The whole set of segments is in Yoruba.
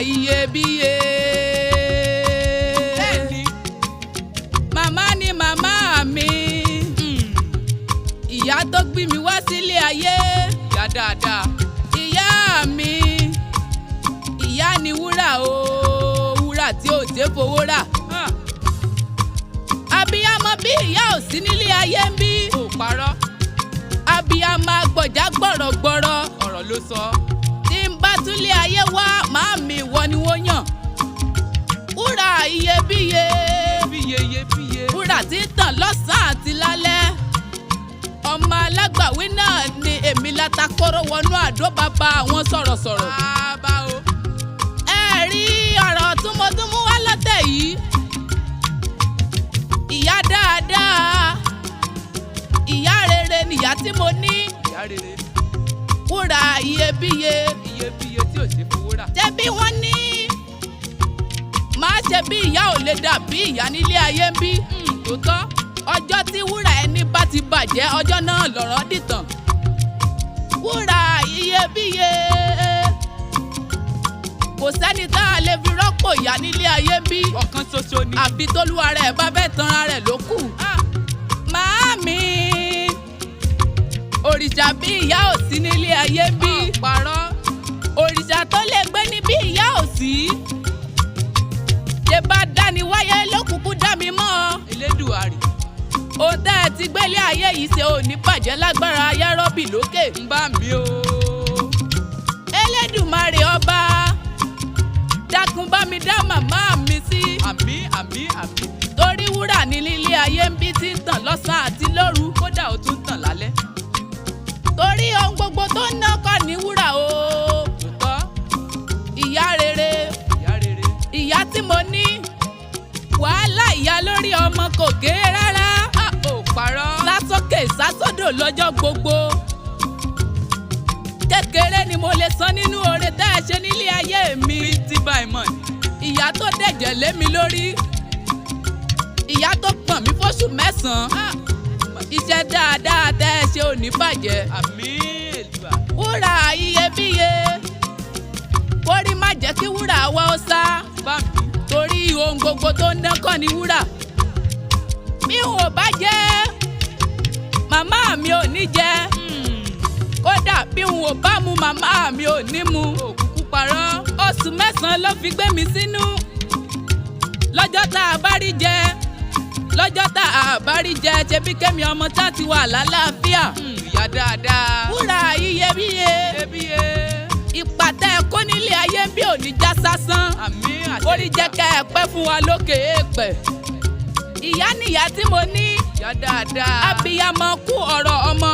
iyebíye. Bẹ́ẹ̀ni. Màmá ni màmá mi. Ìyá tó gbé mi wá sílé ayé. Ìyá dáadáa. Ìyá mi. Ìyá ni wúrà o. Wúrà tí ò ṣe fowó rà. Abiyamọ bí ìyá ò sí nílé ayé ń bí. Kò parọ́. Abiyamọ agbọ̀já gbọ̀rọ̀gbọ̀rọ̀. Ọ̀rọ̀ ló sọ. Tí n bá túnlé ayé wá màámi ìwọ ni wọ́n yàn. Wúrà iyebíye. Iyebíye. Wúrà tí ń tàn lọ́sàn-án àti lálẹ́. Ọmọ alágbàwí náà ni èmi látakóró wọnú àdó bàbá àwọn sọ̀rọ̀sọ̀rọ̀. Bàbá o. Ẹ rí ọ̀rọ̀ túmọ̀túmú wá lọ́tẹ̀ yìí. Ìyá dáadáa. Ìyá rere nìyá tí mo ní. Ìyá rere. Wúrà iyebíye. Iyebíye tí ò ṣe fowó rà. Ṣé bí wọ́n ní máa ṣe bí ìyá ò lè dàbí ìyá nílé ayé ń bí? Tòótọ́. Ọjọ́ tí wúrà ẹni bá ti bàjẹ́ ọjọ́ náà lọ̀rọ̀ dìtàn. Wúrà iyebíye. Kò sẹ́ni tá a lè fi rọ́pò ìyá nílé ayé ń bí. Ọ̀kan ṣoṣo ni. Àfi tólúwa rẹ̀ bá fẹ́ tanra rẹ̀ ló kù. Màámi. Òrìṣà bí ìyá ò sí nílé ayé ń bí. Parọ́. Òrìṣà tó lè gbé ní bí ìyá ò sí. Ṣé bá dáni wáyé ló kúkú dá mi mọ́ ọ. Elédùmarè. Ó tẹ́ ẹ ti gbélé ayé yìí ṣe ò ní bàjẹ́ lágbára ayárọ́bì lókè. Ń bá mi o. Elédùmarè ọba. Dákun bá mi dá màmá mi sí. Àmín àmín àmín. Torí wúrà ní lílé ayé ń bí tí ń tàn lọ́sàn-án àti lóru. Kódà ó tún tàn lálẹ́. Torí ohun gbogbo tó ń ná kọ́ ní wúrà o. Tòótọ́. Ìyá rere. Ìyá rere. Ìyá tí mo ní. Wàhálà ìyá lórí ọmọ kò kéré rárá. Ò parọ́. Sásókè sásódò lọ́jọ́ gbogbo. Kékeré ni mo lè san nínú oore tẹ́ ẹ ṣe nílé ayé mi. Tí báyìí mọ̀ ni. Ìyá tó dẹ̀jẹ̀ lé mi lórí. Ìyá tó pọ̀n mí fóṣù mẹ́sàn-án. Iṣẹ́ dáadáa tẹ́ ẹ ṣe ò ní bàjẹ́. Àmín Èdùà. Wúrà iyebíye. Kórí má jẹ́ kí wúrà wa ó sá. Bá mi. Torí ohun gbogbo tó ń dán kọ́ ni wúrà. Bí n ò bá jẹ́, màmá mi ò ní jẹ. Kódà bí n ò bá mu màmá mi ò ní mu. Òkúkú parọ́. Oṣù mẹ́sàn-án ló fi gbé mi sínú. Lọ́jọ́ tá a bá rí jẹ. Lọ́jọ́ tá a bá rí jẹ ṣebí kémi ọmọ tá ti wà lálàáfíà. Ìyá dáadáa. Wúrà iyebíye. Iyebíye. Ìpàtẹ́ ẹ̀kọ́ nílé ayé bí ò ní já sásán. Àmín àṣẹ. Orí jẹ́ kẹ́ ẹ pẹ́ fún wa lókè èèpẹ̀. Ìyá nìyá tí mo ní. Ìyá dáadáa. Abiyamọ kú ọ̀rọ̀ ọmọ.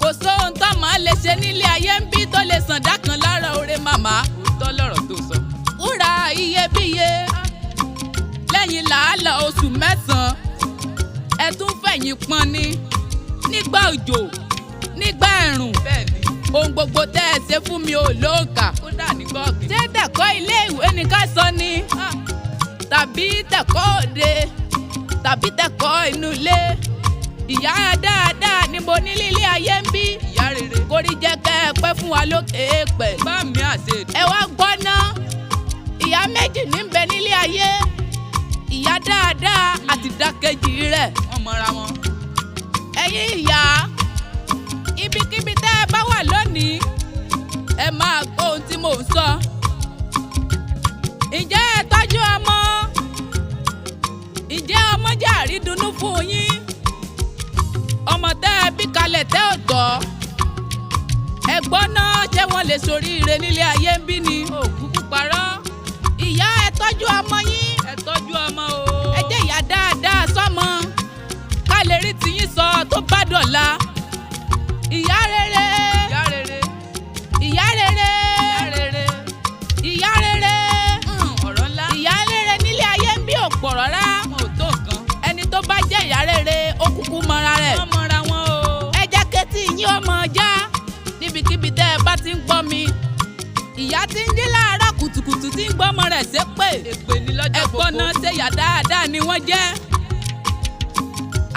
Kò sóhun tọ́mọ lè ṣe nílé ayé ń bí tó lè sàn dákan lára oore màmá. Òótọ́ lọ̀rọ̀ tó sọ. Wúrà iyebíye. Lẹ́yìn làálàá oṣù mẹ́sàn-án. Ẹ tún fẹ̀yìn pọn ni. Nígbà òjò. Nígbà ẹ̀rùn. Bẹ́ẹ̀ni. Ohun gbogbo tẹ́ ẹ ṣe fún mi ò lóǹkà. Kódà ní gọ́ọ̀gì. Ṣé tẹ̀kọ́ ilé ìwé ni ká sọ ni? Tàbí tẹ̀kọ́ òde? Tàbí tẹ̀kọ́ inú ilé? Ìyá dáadáa ni mo ní lílé ayé ń bí. Ìyá rere. Kórí jẹ́ kẹ́ ẹ pẹ́ fún wa lókè èèpẹ̀. Bá mi àṣẹ. Ẹ wá gbọ́ ná. Ìyá méjì ní ń bẹ nílé ayé. Ìyá dáadáa àti ìdàkejì rẹ̀. Wọ́n mọra wọn. Ẹ̀yin ìyá. Ibikíbi tẹ́ ẹ bá wà lónìí. Ẹ máa gbọ́ ohun tí mò ń sọ. Ǹjẹ́ ẹ tọ́jú ọmọ? Ǹjẹ́ ọmọ jẹ́ àrídùnnú fún yín? Ọmọ tẹ́ ẹ bí kalẹ̀ tẹ́ ò tọ́. Ẹ gbọ́ náà ṣé wọ́n lè ṣoríire nílé ayé ń bí ni? Òkúkú parọ́. Ìyá ẹ tọ́jú ọmọ yín. Ẹ tọ́jú ọmọ o. Ẹ jẹ́ ìyá dáadáa sọ́mọ. Ká lè rí tiyín sọ tó bá dọ̀la. Ìyá rere. Ìyá rere. Ìyá rere. Ìyá rere. Ìyá rere. Ọ̀rọ̀ ńlá. Ìyá rere nílé ayé ń bí ò pọ̀ rárá. Wọn ò tó nǹkan. Ẹni tó bá jẹ́ ìyá rere ó kúkú mọra rẹ̀. Wọ́n mọra wọn o. Ẹ jẹ́ kétí yín ọmọ já níbikíbi tẹ́ ẹ bá ti ń gbọ́ mi. Ìyá tí ń jí láàárọ̀ kùtùkùtù tí ń gbọ́mọ rẹ̀ ṣépè. Èpè ní lọ́jọ́ gbogbo. Ẹ̀gbọ́n náà ṣe ìyá dáadáa ni wọ́n jẹ́.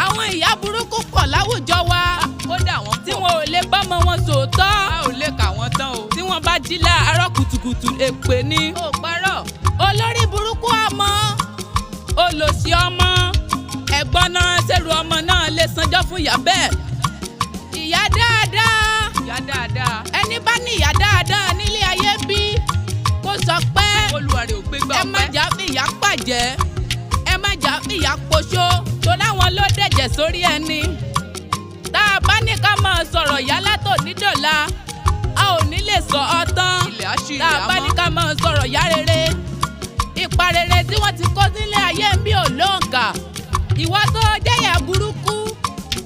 Àwọn ìyá burúkú pọ̀ láwùjọ wa. kódà wọ́n tí wọn ò lè bọ́mọ wọn sòótọ́. a ò lè kà wọ́n tán o. tí wọ́n bá jí láàárọ̀ kùtùkùtù èpè ni. ó parọ́. olórí burúkú ọmọ olòṣì ọmọ ẹ̀gbọ́n náà ṣèrú ọmọ náà lè sanjọ́ fún ìyá bẹ́ẹ̀. ìyá dáadáa. ìyá dáadáa. ẹni bá ní ìyá dáadáa nílé ayé bí kó sọ pé olúwa rẹ̀ ò gbégbá ẹ má jà fi ìyá pàjẹ́ ẹ má jà fi ìyá poṣó tó láwọn ló dẹ̀jẹ̀ sórí ẹni. tá a bá ní ká máa sọ̀rọ̀ ìyá látò nídọ̀la a ò ní lè sọ ọ́ tán. ilẹ̀ àṣírí tá a bá ní ká máa sọ̀rọ̀ ìyá rere ipa rere tí wọ́n ti kó sílé ayé ń bí ò lóǹkà. ìwọ tó jẹ́yà burúkú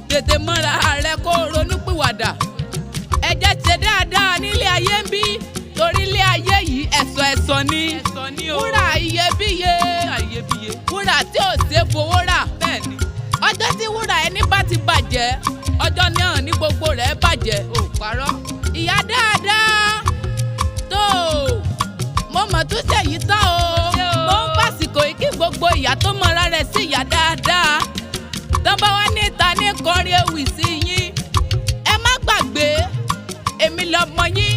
tètè mọ́ra rẹ kó ronú pìwàdà. ẹ jẹ́ ṣe dáadáa nílé ayé ń bí torí ilé ayé yìí ẹ̀sọ̀ ni. ẹ̀sọ̀ ni o. wúrà iyebíye. iyebíye. wúrà tí ò ṣe fowó rà. bẹ́ẹ̀ ni. ọjọ́ tí wúrà ẹni bá ti bàjẹ́ ọjọ́ náà ní gbogbo rẹ̀ bàjẹ́. ó parọ́. ìyá dáadáa tó mo mọ̀ tó ṣèyí tán o. mo ń fàsìkò yìí kí gbogbo ìyá tó mọra rẹ̀ sí ìyá dáadáa. tọ́ba wá níta ní kọrin ewì sí yín. ẹ má gbàgbé èmi lọmọ yín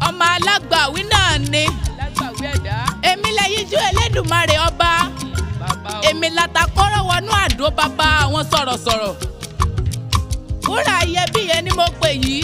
ọmọ alágbàwí náà ni. alágbàwí ẹ̀dá. èmi lẹ́yinjú Elédùmarè ọba. bàbá o. èmi latakọ́rọ̀ wọnú àdó bàbá àwọn sọ̀rọ̀sọ̀rọ̀. wúrà iyebíye ni mo pè yìí